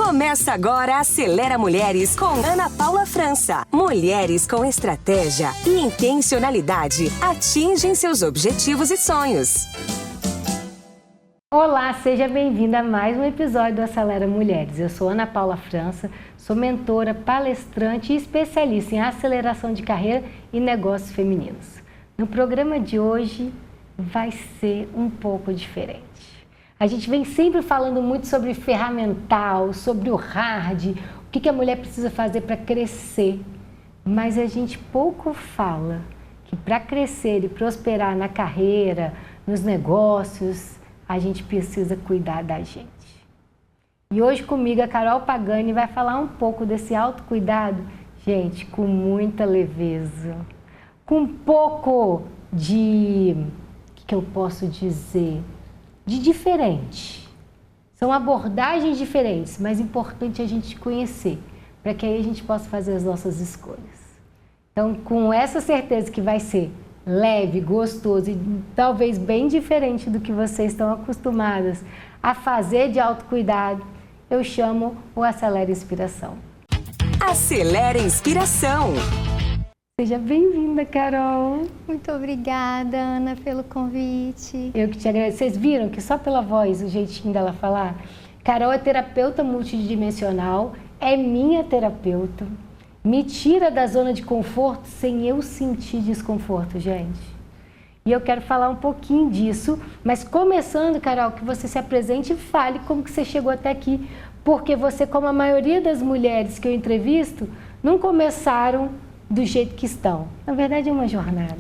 Começa agora a Acelera Mulheres com Ana Paula França. Mulheres com estratégia e intencionalidade atingem seus objetivos e sonhos. Olá, seja bem-vinda a mais um episódio do Acelera Mulheres. Eu sou Ana Paula França, sou mentora, palestrante e especialista em aceleração de carreira e negócios femininos. No programa de hoje vai ser um pouco diferente. A gente vem sempre falando muito sobre ferramental, sobre o hard, o que a mulher precisa fazer para crescer, mas a gente pouco fala que para crescer e prosperar na carreira, nos negócios, a gente precisa cuidar da gente. E hoje comigo a Carol Pagani vai falar um pouco desse autocuidado, gente, com muita leveza, com um pouco de, o que eu posso dizer, de diferente. São abordagens diferentes, mas é importante a gente conhecer, para que aí a gente possa fazer as nossas escolhas. Então, com essa certeza que vai ser leve, gostoso e talvez bem diferente do que vocês estão acostumadas a fazer de autocuidado, eu chamo o Acelera Inspiração. Acelera Inspiração. Seja bem-vinda, Carol. Muito obrigada, Ana, pelo convite. Eu que te agradeço. Vocês viram que só pela voz, o jeitinho dela falar? Carol é terapeuta multidimensional, é minha terapeuta. Me tira da zona de conforto sem eu sentir desconforto, gente. E eu quero falar um pouquinho disso, mas começando, Carol, que você se apresente e fale como que você chegou até aqui. Porque você, como a maioria das mulheres que eu entrevisto, não começaram do jeito que estão. Na verdade, é uma jornada.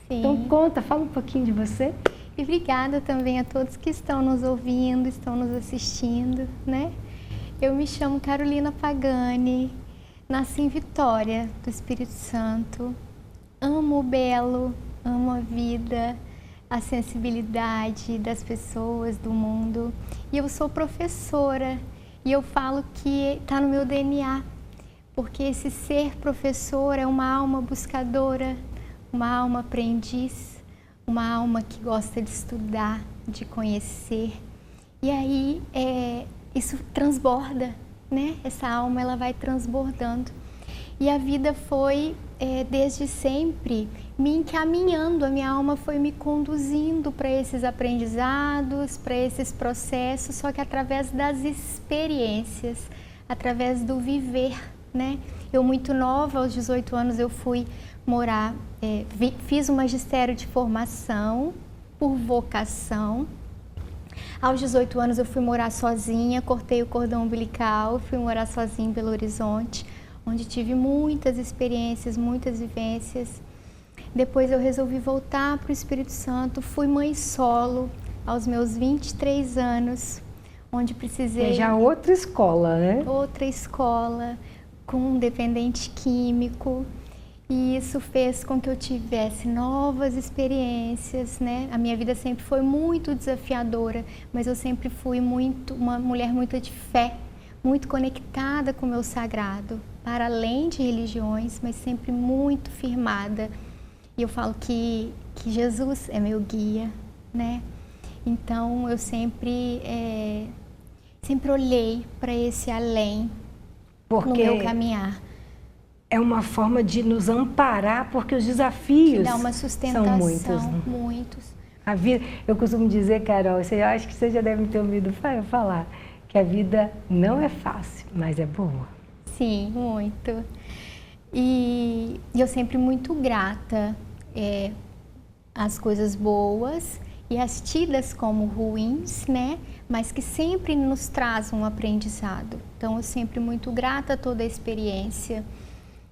Sim. Então, conta, fala um pouquinho de você. E obrigada também a todos que estão nos ouvindo, estão nos assistindo, né? Eu me chamo Carolina Pagani, nasci em Vitória, do Espírito Santo. Amo o belo, amo a vida, a sensibilidade das pessoas, do mundo. E eu sou professora e eu falo que está no meu DNA. Porque esse ser professor é uma alma buscadora, uma alma aprendiz, uma alma que gosta de estudar, de conhecer. E aí isso transborda, né? Essa alma ela vai transbordando. E a vida foi, desde sempre, me encaminhando, a minha alma foi me conduzindo para esses aprendizados, para esses processos, só que através das experiências, através do viver. Né? Eu muito nova, aos 18 anos eu fui morar, fiz um magistério de formação por vocação. Aos 18 anos eu fui morar sozinha, cortei o cordão umbilical, fui morar sozinha em Belo Horizonte, onde tive muitas experiências, muitas vivências. Depois eu resolvi voltar para o Espírito Santo, fui mãe solo aos meus 23 anos, onde precisei... É já outra escola, né? Outra escola, com um dependente químico, e isso fez com que eu tivesse novas experiências, né? A minha vida sempre foi muito desafiadora, mas eu sempre fui uma mulher muito de fé, muito conectada com o meu sagrado, para além de religiões, mas sempre muito firmada. E eu falo que Jesus é meu guia, né? Então eu sempre olhei para esse além, porque no meu caminhar. É uma forma de nos amparar, porque os desafios que dá uma sustentação, são muitos. Né? Muitos. A vida, eu costumo dizer, Carol, eu acho que você já deve ter ouvido falar, que a vida não é fácil, mas é boa. Sim, muito. E eu sempre muito grata às coisas boas e as tidas como ruins, né? Mas que sempre nos traz um aprendizado. Então, eu sempre muito grata a toda a experiência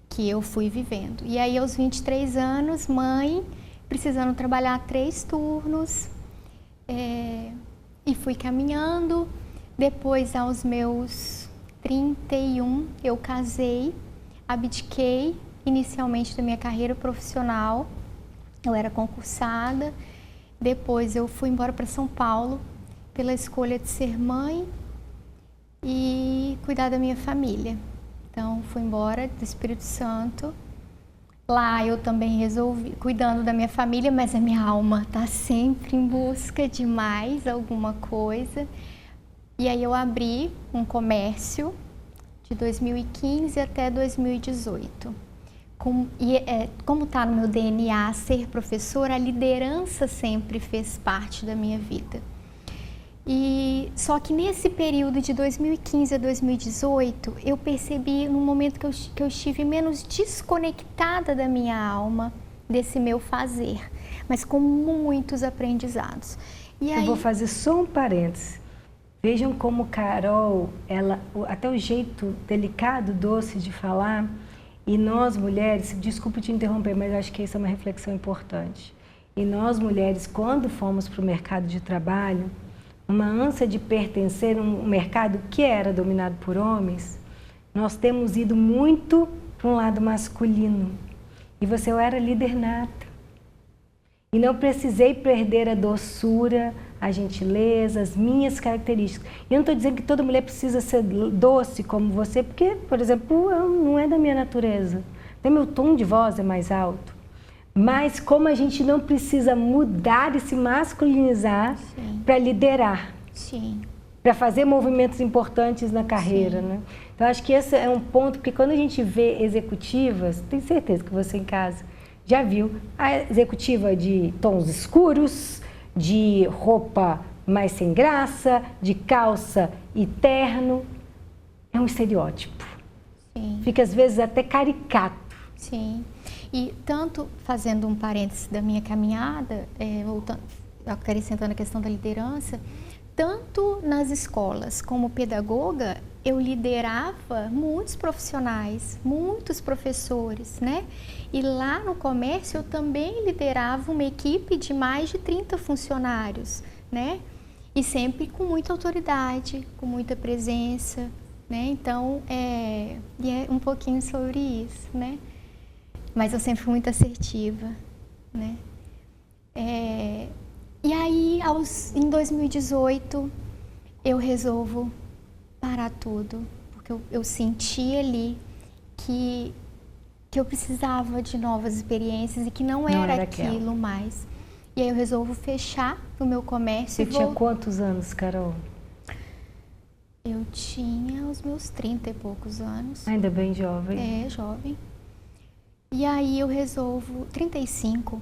que eu fui vivendo. E aí, aos 23 anos, mãe, precisando trabalhar 3 turnos, e fui caminhando. Depois, aos meus 31, eu casei, abdiquei inicialmente da minha carreira profissional. Eu era concursada. Depois, eu fui embora para São Paulo, pela escolha de ser mãe e cuidar da minha família. Então, fui embora do Espírito Santo. Lá eu também resolvi, cuidando da minha família, mas a minha alma está sempre em busca de mais alguma coisa. E aí eu abri um comércio de 2015 até 2018. Como está no meu DNA ser professora, a liderança sempre fez parte da minha vida. E só que nesse período de 2015 a 2018, eu percebi no momento que eu estive menos desconectada da minha alma, desse meu fazer, mas com muitos aprendizados. E aí... Eu vou fazer só um parênteses. Vejam como Carol, ela, até o jeito delicado, doce de falar, e nós mulheres, desculpe te interromper, mas eu acho que isso é uma reflexão importante. E nós mulheres, quando fomos para o mercado de trabalho, uma ânsia de pertencer a um mercado que era dominado por homens, nós temos ido muito para um lado masculino. E eu era líder nata. E não precisei perder a doçura, a gentileza, as minhas características. E eu não estou dizendo que toda mulher precisa ser doce como você, porque, por exemplo, não é da minha natureza. Até meu tom de voz é mais alto. Mas como a gente não precisa mudar e se masculinizar para liderar, para fazer movimentos importantes na carreira, né? Então, acho que esse é um ponto, porque quando a gente vê executivas, tenho certeza que você em casa já viu, a executiva de tons escuros, de roupa mais sem graça, de calça e terno, é um estereótipo. Fica às vezes até caricato. Sim. E tanto, fazendo um parênteses da minha caminhada, acrescentando a questão da liderança, tanto nas escolas como pedagoga, eu liderava muitos profissionais, muitos professores, né? E lá no comércio eu também liderava uma equipe de mais de 30 funcionários, né? E sempre com muita autoridade, com muita presença, né? Então, é um pouquinho sobre isso, né? Mas eu sempre fui muito assertiva, né? E aí, em 2018, eu resolvo parar tudo, porque eu senti ali que eu precisava de novas experiências e que não era aquilo mais. E aí eu resolvo fechar o meu comércio. Você tinha quantos anos, Carol? Eu tinha os meus 30 e poucos anos. Ainda bem jovem. Jovem. E aí eu resolvo 35,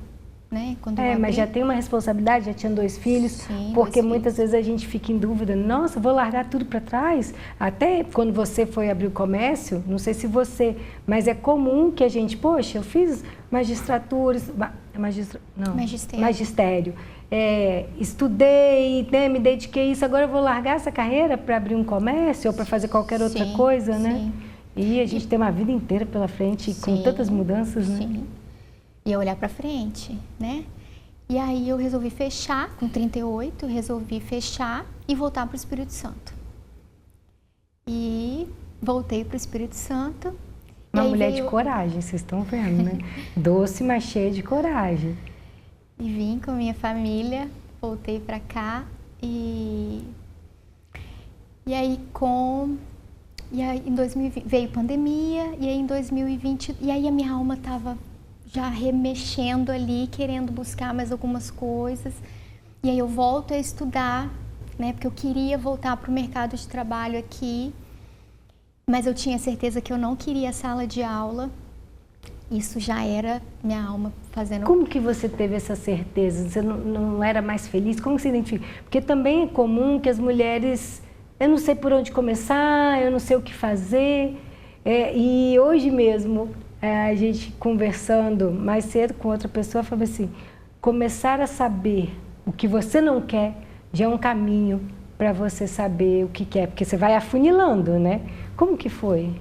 né? Quando eu mas já tem uma responsabilidade, já tinha 2 filhos, porque muitas vezes a gente fica em dúvida, nossa, vou largar tudo para trás? Até quando você foi abrir o comércio, não sei se você, mas é comum que a gente, poxa, eu fiz magistério. Estudei, né, me dediquei a isso, agora eu vou largar essa carreira para abrir um comércio ou para fazer qualquer outra coisa, né? E a gente tem uma vida inteira pela frente com tantas mudanças, né? Sim. E eu olhar para frente, né? E aí eu resolvi fechar, com 38, resolvi fechar e voltar para o Espírito Santo. E voltei para o Espírito Santo. Uma mulher de coragem, vocês estão vendo, né? Doce, mas cheia de coragem. E vim com a minha família, voltei para cá e aí em 2020 veio pandemia e aí em 2020 e aí a minha alma estava já remexendo ali, querendo buscar mais algumas coisas. E aí eu volto a estudar, né? Porque eu queria voltar para o mercado de trabalho aqui, mas eu tinha certeza que eu não queria a sala de aula. Isso já era minha alma fazendo... Como que você teve essa certeza? Você não era mais feliz? Como você identifica? Porque também é comum que as mulheres... Eu não sei por onde começar, eu não sei o que fazer. E hoje mesmo, a gente conversando mais cedo com outra pessoa, falou assim, começar a saber o que você não quer já é um caminho para você saber o que quer, porque você vai afunilando, né? Como que foi?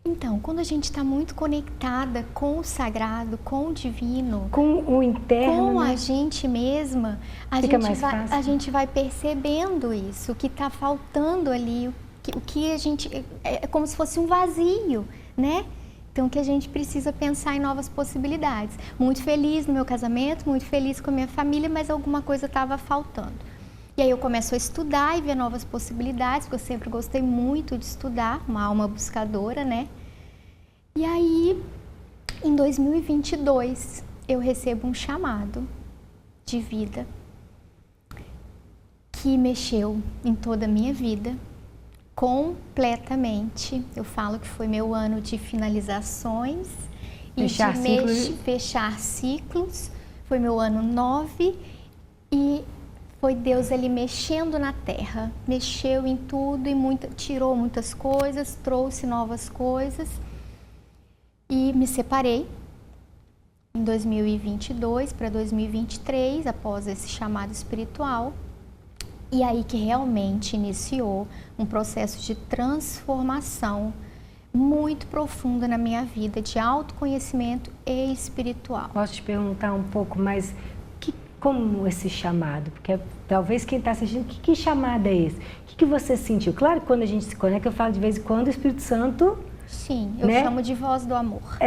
Então, quando a gente está muito conectada com o sagrado, com o divino, com o interno, com né? a gente mesma, a gente vai percebendo isso, o que está faltando ali, o que a gente... É como se fosse um vazio, né? Então, que a gente precisa pensar em novas possibilidades. Muito feliz no meu casamento, muito feliz com a minha família, mas alguma coisa estava faltando. E aí eu começo a estudar e ver novas possibilidades, porque eu sempre gostei muito de estudar, uma alma buscadora, né? E aí, em 2022, eu recebo um chamado de vida que mexeu em toda a minha vida, completamente. Eu falo que foi meu ano de finalizações fechar ciclos. Foi meu ano 9 e foi Deus ali mexendo na terra, mexeu em tudo e tirou muitas coisas, trouxe novas coisas e me separei em 2022 para 2023, após esse chamado espiritual. E aí que realmente iniciou um processo de transformação muito profunda na minha vida, de autoconhecimento e espiritual. Posso te perguntar um pouco mais, como esse chamado? Porque talvez quem está assistindo, que chamado é esse? O que você sentiu? Claro que quando a gente se conecta, eu falo de vez em quando, o Espírito Santo... Sim, eu chamo de voz do amor.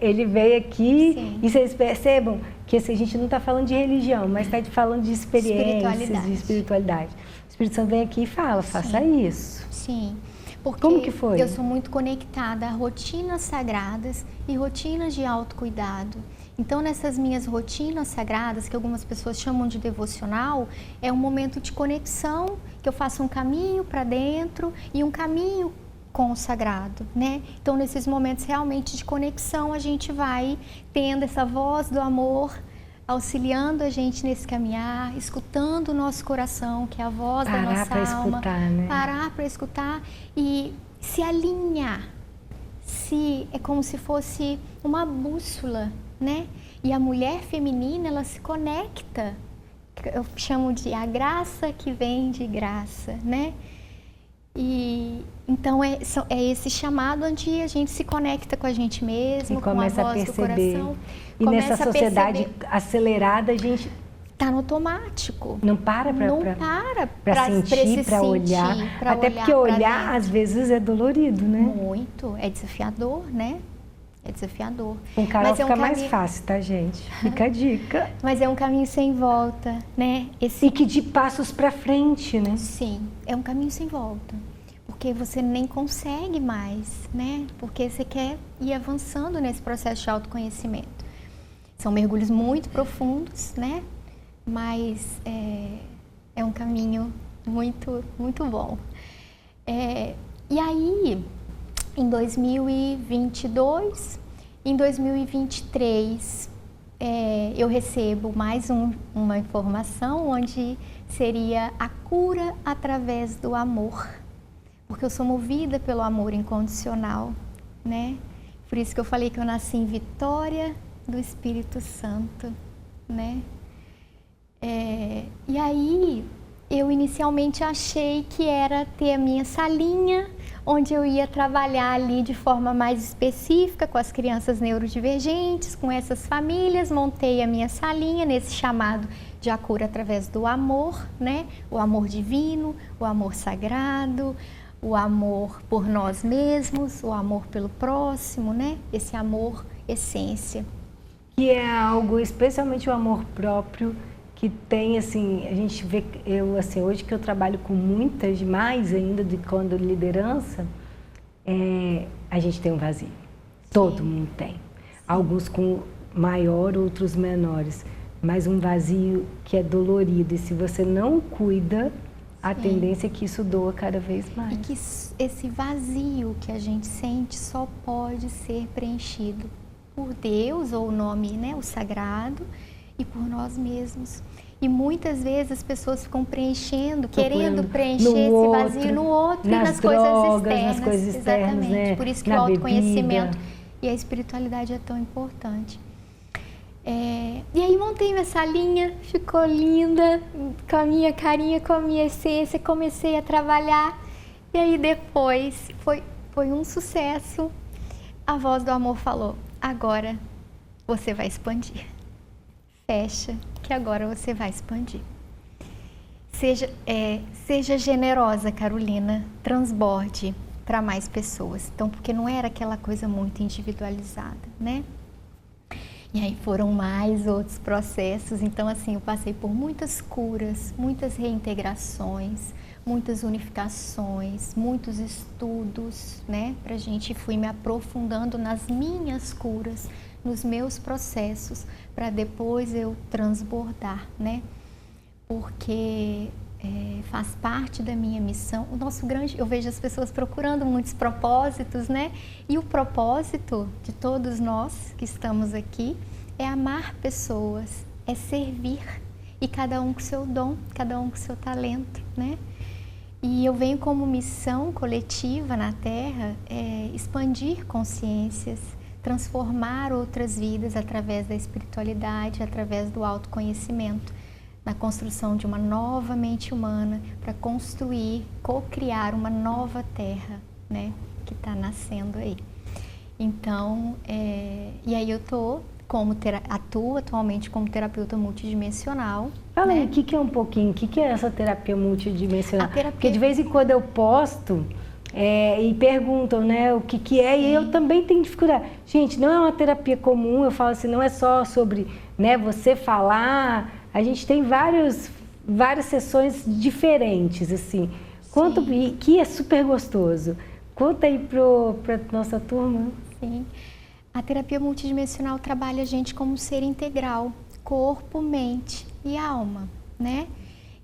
Ele veio aqui. Sim. E vocês percebam que a gente não está falando de religião, mas está falando de experiências, de espiritualidade. O Espírito Santo vem aqui e fala, faça isso. Sim. Porque como que foi? Eu sou muito conectada a rotinas sagradas e rotinas de autocuidado. Então, nessas minhas rotinas sagradas, que algumas pessoas chamam de devocional, é um momento de conexão, que eu faço um caminho para dentro e um caminho com o sagrado, né? Então, nesses momentos realmente de conexão, a gente vai tendo essa voz do amor, auxiliando a gente nesse caminhar, escutando o nosso coração, que é a voz da nossa alma. Parar para escutar e se alinhar. É como se fosse uma bússola, né? E a mulher feminina, ela se conecta. Eu chamo de a graça que vem de graça, né? E então é esse chamado onde a gente se conecta com a gente mesmo, com a voz do coração. E nessa sociedade acelerada, a gente tá no automático. Não para para sentir, para olhar. Até porque olhar às vezes é dolorido, né? Muito, é desafiador, né? É desafiador. Com Carol fica mais fácil, tá, gente? Fica a dica. Mas é um caminho sem volta, né? E que de passos para frente, né? Sim, é um caminho sem volta. Porque você nem consegue mais, né? Porque você quer ir avançando nesse processo de autoconhecimento. São mergulhos muito profundos, né? Mas é um caminho muito, muito bom. E aí, em 2022, em 2023, eu recebo mais uma informação onde seria a cura através do amor. Porque eu sou movida pelo amor incondicional, né? Por isso que eu falei que eu nasci em Vitória do Espírito Santo, né? E aí, eu inicialmente achei que era ter a minha salinha, onde eu ia trabalhar ali de forma mais específica com as crianças neurodivergentes, com essas famílias. Montei a minha salinha nesse chamado de a cura através do amor, né? O amor divino, o amor sagrado, o amor por nós mesmos, o amor pelo próximo, né? Esse amor essência. Que é algo, especialmente o amor próprio, que tem, assim, a gente vê, hoje que eu trabalho com muitas, mais ainda do que quando liderança, a gente tem um vazio. Todo mundo tem. Alguns com maior, outros menores. Mas um vazio que é dolorido. E se você não cuida, a tendência é que isso doa cada vez mais. E que esse vazio que a gente sente só pode ser preenchido por Deus, ou o nome, né, o sagrado, e por nós mesmos. E muitas vezes as pessoas ficam querendo preencher esse vazio no outro e nas coisas externas. Exatamente. Né? Por isso que o autoconhecimento e a espiritualidade é tão importante. E aí montei minha salinha, ficou linda, com a minha carinha, com a minha essência, comecei a trabalhar. E aí depois foi um sucesso. A voz do amor falou: agora você vai expandir. Fecha, que agora você vai expandir. Seja generosa, Carolina, transborde para mais pessoas. Então, porque não era aquela coisa muito individualizada, né? E aí foram mais outros processos. Então, assim, eu passei por muitas curas, muitas reintegrações, muitas unificações, muitos estudos, né? Pra gente, fui me aprofundando nas minhas curas, nos meus processos, para depois eu transbordar, né? Porque faz parte da minha missão. Eu vejo as pessoas procurando muitos propósitos, né? E o propósito de todos nós que estamos aqui é amar pessoas, é servir, e cada um com seu dom, cada um com seu talento, né? E eu venho como missão coletiva na Terra expandir consciências, transformar outras vidas através da espiritualidade, através do autoconhecimento, na construção de uma nova mente humana, para construir, co-criar uma nova Terra, né, que está nascendo aí. Então, e aí eu atuo atualmente como terapeuta multidimensional. Fala aí, né? o que é um pouquinho, o que é essa terapia multidimensional? Terapia... Porque de vez em quando eu posto e perguntam, né, o que é, e eu também tenho dificuldade. Gente, não é uma terapia comum, eu falo assim, não é só sobre, né, você falar, a gente tem várias sessões diferentes, assim, que é super gostoso. Conta aí para nossa turma. Sim. A terapia multidimensional trabalha a gente como um ser integral, corpo, mente e alma, né?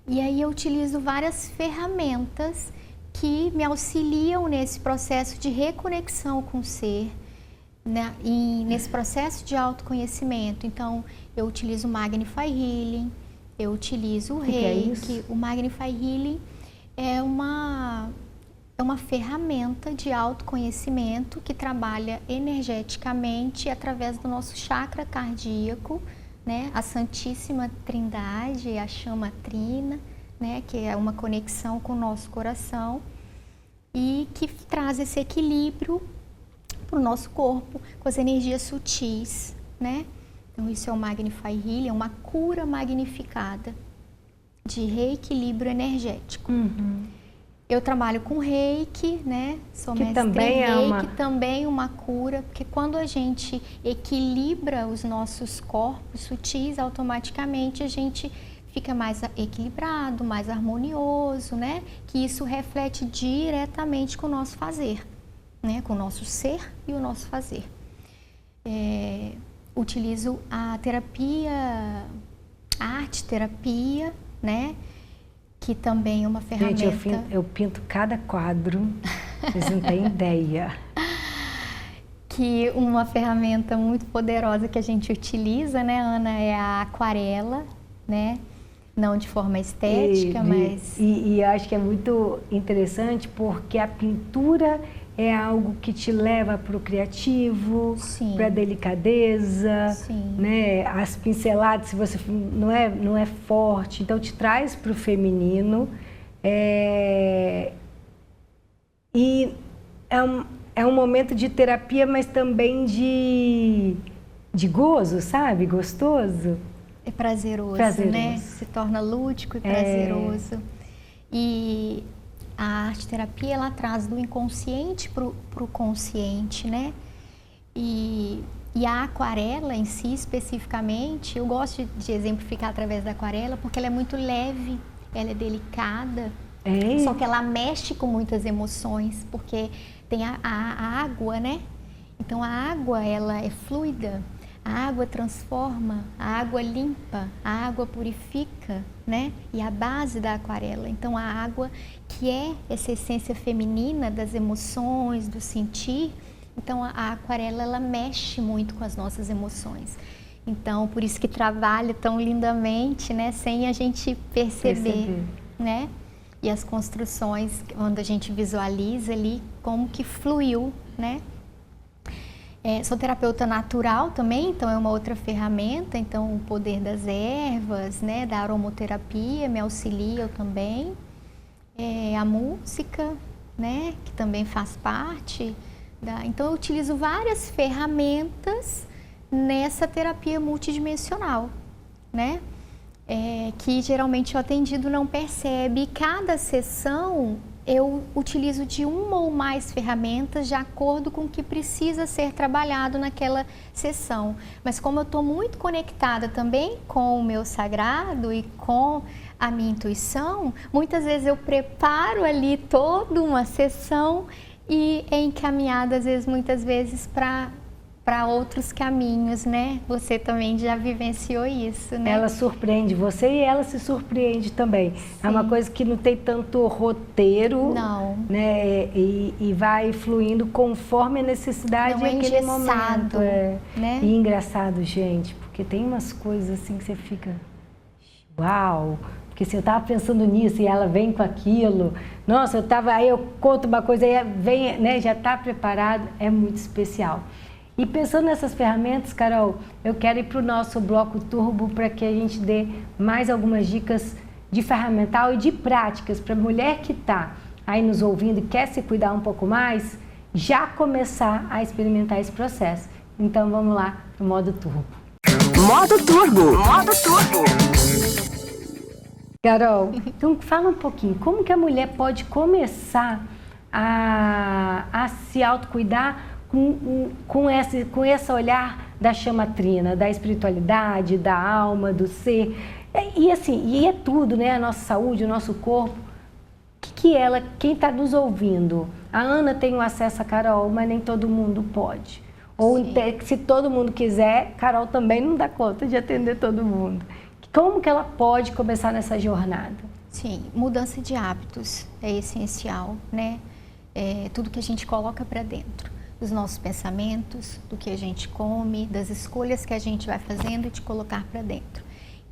E aí eu utilizo várias ferramentas que me auxiliam nesse processo de reconexão com o ser, né? E nesse processo de autoconhecimento. Então, eu utilizo o Magnify Healing, eu utilizo o Reiki. O Magnify Healing é uma ferramenta de autoconhecimento que trabalha energeticamente através do nosso chakra cardíaco, né? A Santíssima Trindade, a chama trina, né? Que é uma conexão com o nosso coração e que traz esse equilíbrio para o nosso corpo com as energias sutis, né? Então isso é o Magnify Healing, é uma cura magnificada de reequilíbrio energético. Eu trabalho com Reiki, né? Sou mestre em Reiki, também uma cura, porque quando a gente equilibra os nossos corpos sutis, automaticamente a gente fica mais equilibrado, mais harmonioso, né? Que isso reflete diretamente com o nosso fazer, né? Com o nosso ser e o nosso fazer. Utilizo a terapia, a arte-terapia, né? Que também é uma ferramenta... Gente, eu pinto cada quadro, vocês não têm ideia. Que uma ferramenta muito poderosa que a gente utiliza, né, Ana, é a aquarela, né? Não de forma estética, mas... E acho que é muito interessante porque a pintura é algo que te leva para o criativo, para a delicadeza, né? As pinceladas, se você não é forte, então te traz para o feminino. E é um momento de terapia, mas também de gozo, sabe? Gostoso. É prazeroso, né? Se torna lúdico e prazeroso. E a arte-terapia, ela traz do inconsciente para o consciente, né? E a aquarela em si, especificamente, eu gosto de exemplificar através da aquarela porque ela é muito leve, ela é delicada, só que ela mexe com muitas emoções, porque tem a água, né? Então a água, ela é fluida, a água transforma, a água limpa, a água purifica, né? E a base da aquarela. Então a água, que é essa essência feminina das emoções, do sentir, então a aquarela, ela mexe muito com as nossas emoções. Então por isso que trabalha tão lindamente, né? Sem a gente perceber, né? E as construções, quando a gente visualiza ali, como que fluiu, né? Sou terapeuta natural também, então é uma outra ferramenta, então o poder das ervas, né, da aromoterapia me auxilia também. A música, né, que também faz parte então eu utilizo várias ferramentas nessa terapia multidimensional, né? Que geralmente o atendido não percebe. Cada sessão eu utilizo de uma ou mais ferramentas de acordo com o que precisa ser trabalhado naquela sessão. Mas como eu estou muito conectada também com o meu sagrado e com a minha intuição, muitas vezes eu preparo ali toda uma sessão e é encaminhada, muitas vezes, para para outros caminhos, né? Você também já vivenciou isso, né? Ela surpreende você e ela se surpreende também. Sim. É uma coisa que não tem tanto roteiro, não, né? E vai fluindo conforme a necessidade naquele momento. Né? E engraçado, gente, porque tem umas coisas assim que você fica, uau! Porque se eu estava pensando nisso e ela vem com aquilo, nossa, aí eu conto uma coisa e vem, né? Já está preparado, é muito especial. E pensando nessas ferramentas, Carol, eu quero ir para o nosso bloco turbo para que a gente dê mais algumas dicas de ferramental e de práticas para a mulher que está aí nos ouvindo e quer se cuidar um pouco mais, já começar a experimentar esse processo. Então vamos lá para o modo turbo. Modo turbo. Modo turbo. Carol, então fala um pouquinho, como que a mulher pode começar a se autocuidar com esse olhar da chama trina, da espiritualidade, da alma, do ser, e assim, e é tudo, né? A nossa saúde, o nosso corpo. Quem está nos ouvindo, a Ana tem o acesso a Carol, mas nem todo mundo pode. Ou se todo mundo quiser, Carol também não dá conta de atender todo mundo. Como que ela pode começar nessa jornada? Sim, mudança de hábitos é essencial, né? Tudo que a gente coloca para dentro. Dos nossos pensamentos, do que a gente come, das escolhas que a gente vai fazendo e de colocar para dentro.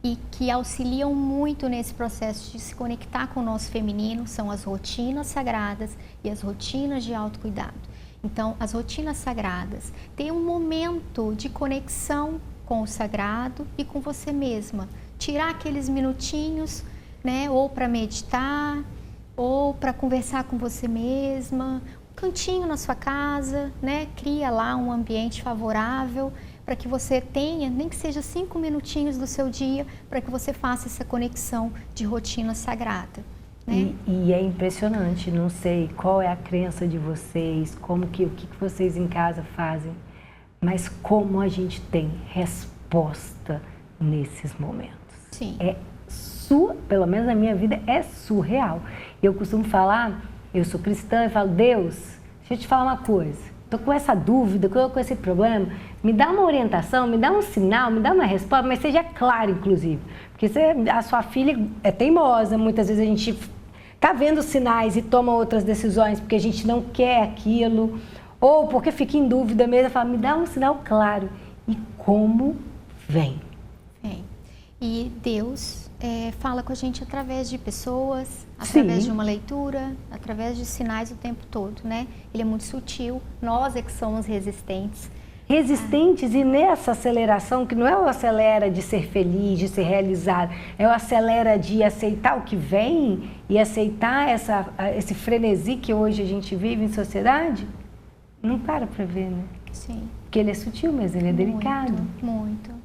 E que auxiliam muito nesse processo de se conectar com o nosso feminino são as rotinas sagradas e as rotinas de autocuidado. Então, as rotinas sagradas têm um momento de conexão com o sagrado e com você mesma. Tirar aqueles minutinhos, né, ou para meditar, ou para conversar com você mesma, cantinho na sua casa, né? Cria lá um ambiente favorável para que você tenha, nem que seja 5 minutinhos do seu dia, para que você faça essa conexão de rotina sagrada. Né? E é impressionante, não sei qual é a crença de vocês, o que vocês em casa fazem, mas como a gente tem resposta nesses momentos. Sim. Pelo menos na minha vida, é surreal. Eu costumo falar, eu sou cristã, e falo, Deus, deixa eu te falar uma coisa, estou com essa dúvida, estou com esse problema, me dá uma orientação, me dá um sinal, me dá uma resposta, mas seja claro, inclusive. Porque a sua filha é teimosa, muitas vezes a gente está vendo sinais e toma outras decisões porque a gente não quer aquilo, ou porque fica em dúvida mesmo, fala, me dá um sinal claro. E como vem? E Deus fala com a gente através de pessoas, através de uma leitura, através de sinais o tempo todo, né? Ele é muito sutil, nós é que somos resistentes. E nessa aceleração, que não é o acelera de ser feliz, de ser realizado, é o acelera de aceitar o que vem e aceitar esse frenesi que hoje a gente vive em sociedade, não para ver, né? Sim. Porque ele é sutil, mas ele é delicado. Muito.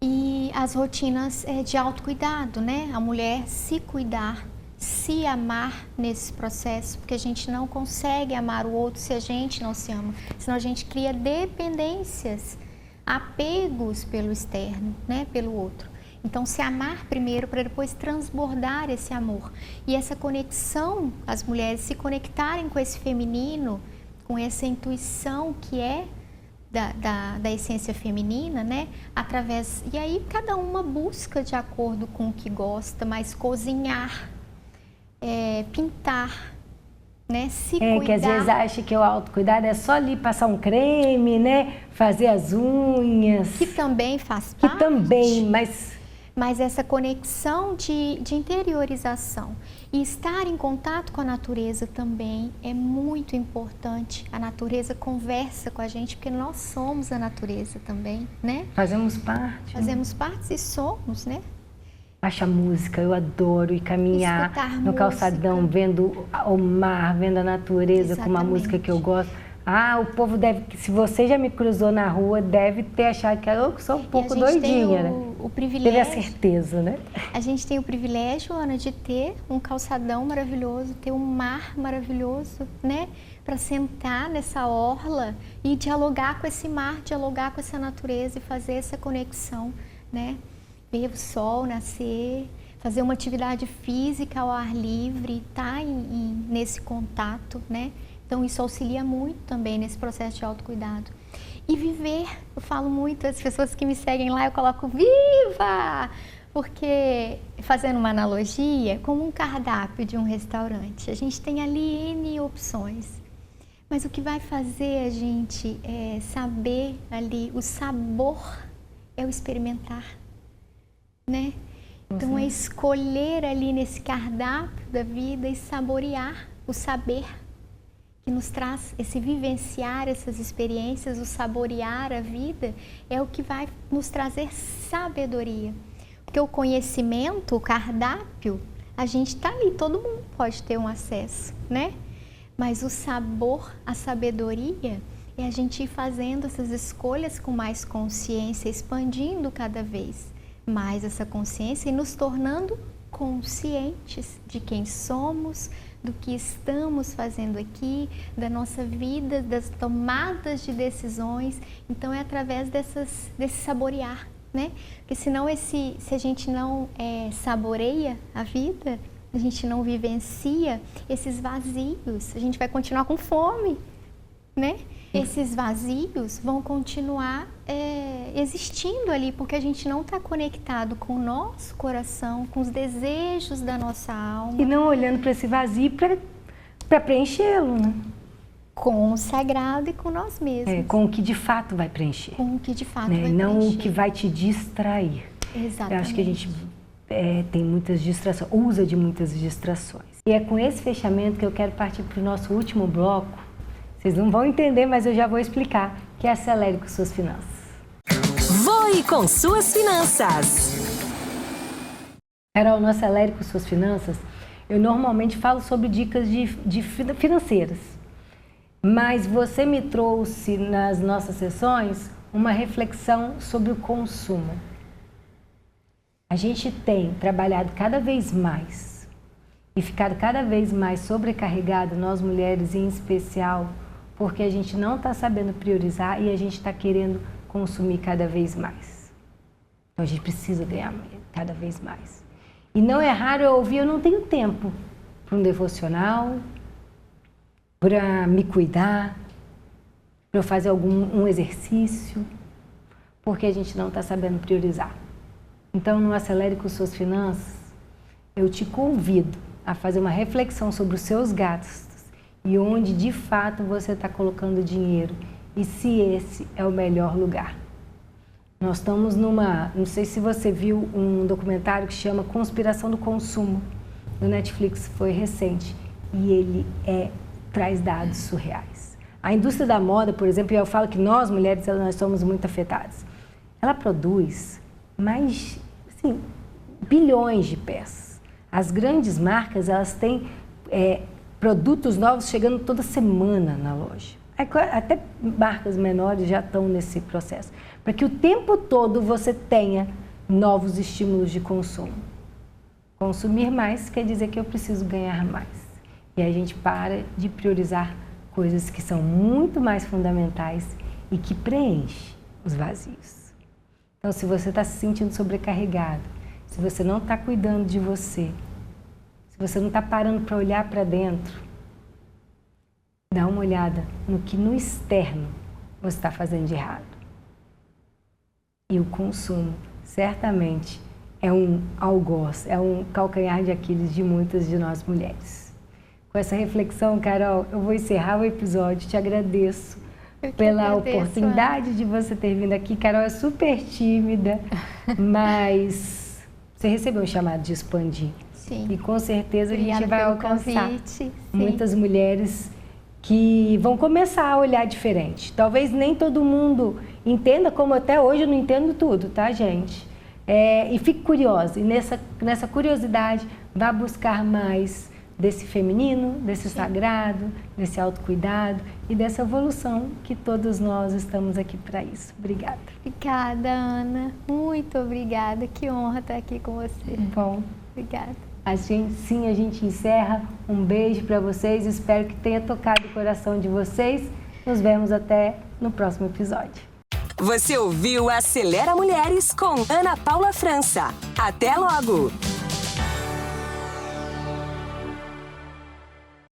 E as rotinas de autocuidado, né? A mulher se cuidar, se amar nesse processo, porque a gente não consegue amar o outro se a gente não se ama. Senão a gente cria dependências, apegos pelo externo, né? Pelo outro. Então, se amar primeiro para depois transbordar esse amor. E essa conexão, as mulheres se conectarem com esse feminino, com essa intuição que é da essência feminina, né? E aí cada uma busca de acordo com o que gosta, mas cozinhar, pintar, né? Se cuidar. Que às vezes acha que o autocuidado é só ali passar um creme, né? Fazer as unhas. Que também faz parte. Que também, mas essa conexão de interiorização e estar em contato com a natureza também é muito importante. A natureza conversa com a gente porque nós somos a natureza também, né? Fazemos parte. Fazemos parte e somos, né? Acho a música, eu adoro ir caminhar no calçadão, vendo o mar, vendo a natureza. Exatamente. Com uma música que eu gosto. O povo se você já me cruzou na rua, deve ter achado que eu sou um pouco doidinha, né? O privilégio, teve a certeza, né? A gente tem o privilégio, Ana, de ter um calçadão maravilhoso, ter um mar maravilhoso, né? Para sentar nessa orla e dialogar com esse mar, dialogar com essa natureza e fazer essa conexão, né? Ver o sol nascer, fazer uma atividade física ao ar livre, estar nesse contato, né? Então, isso auxilia muito também nesse processo de autocuidado. E viver, eu falo muito, as pessoas que me seguem lá, eu coloco viva! Porque, fazendo uma analogia, como um cardápio de um restaurante, a gente tem ali N opções. Mas o que vai fazer a gente saber ali o sabor é o experimentar, né? Então, é escolher ali nesse cardápio da vida e saborear o saber que nos traz esse vivenciar essas experiências, o saborear a vida, é o que vai nos trazer sabedoria. Porque o conhecimento, o cardápio, a gente está ali, todo mundo pode ter um acesso, né? Mas o sabor, a sabedoria, é a gente ir fazendo essas escolhas com mais consciência, expandindo cada vez mais essa consciência e nos tornando conscientes de quem somos, do que estamos fazendo aqui, da nossa vida, das tomadas de decisões. Então, é através desse saborear, né? Porque senão, se a gente não saboreia a vida, a gente não vivencia esses vazios, a gente vai continuar com fome, né? Esses vazios vão continuar existindo ali, porque a gente não está conectado com o nosso coração, com os desejos da nossa alma. E não olhando para esse vazio para preenchê-lo, né? Com o sagrado e com nós mesmos. Com o que de fato vai preencher. Com o que de fato vai preencher. Não o que vai te distrair. Exatamente. Eu acho que a gente tem muitas distrações, usa de muitas distrações. E é com esse fechamento que eu quero partir para o nosso último bloco. Vocês não vão entender, mas eu já vou explicar, que é Acelere com Suas Finanças. Voe com Suas Finanças. Carol, no Acelere com Suas Finanças, eu normalmente falo sobre dicas de financeiras. Mas você me trouxe nas nossas sessões uma reflexão sobre o consumo. A gente tem trabalhado cada vez mais e ficado cada vez mais sobrecarregado, nós mulheres em especial, porque a gente não está sabendo priorizar e a gente está querendo consumir cada vez mais. Então a gente precisa ganhar cada vez mais. E não é raro eu ouvir, eu não tenho tempo para um devocional, para me cuidar, para eu fazer um exercício, porque a gente não está sabendo priorizar. Então, no Acelere com Suas Finanças, eu te convido a fazer uma reflexão sobre os seus gastos e onde de fato você está colocando dinheiro e se esse é o melhor lugar. Nós estamos não sei se você viu um documentário que chama Conspiração do Consumo, no Netflix, foi recente, e ele traz dados surreais. A indústria da moda, por exemplo, e eu falo que nós mulheres nós somos muito afetadas, ela produz mais bilhões de peças. As grandes marcas, elas têm produtos novos chegando toda semana na loja. Até marcas menores já estão nesse processo. Para que o tempo todo você tenha novos estímulos de consumo. Consumir mais quer dizer que eu preciso ganhar mais. E a gente para de priorizar coisas que são muito mais fundamentais e que preenchem os vazios. Então, se você está se sentindo sobrecarregado, se você não está cuidando de você, se você não está parando para olhar para dentro, dá uma olhada no que no externo você está fazendo de errado. E o consumo, certamente, é um algoz, é um calcanhar de Aquiles de muitas de nós mulheres. Com essa reflexão, Carol, eu vou encerrar o episódio. Te agradeço pela oportunidade de você ter vindo aqui. Carol é super tímida, mas você recebeu um chamado de expandir. Sim. E com certeza obrigada, a gente vai alcançar muitas Sim. mulheres que vão começar a olhar diferente. Talvez nem todo mundo entenda, como até hoje eu não entendo tudo, tá, gente? E fique curiosa. E nessa curiosidade, vá buscar mais desse feminino, desse sagrado, desse autocuidado e dessa evolução que todos nós estamos aqui para isso. Obrigada. Obrigada, Ana. Muito obrigada. Que honra estar aqui com você. Bom. Obrigada. A gente encerra. Um beijo para vocês. Espero que tenha tocado o coração de vocês. Nos vemos até no próximo episódio. Você ouviu Acelera Mulheres com Ana Paula França. Até logo!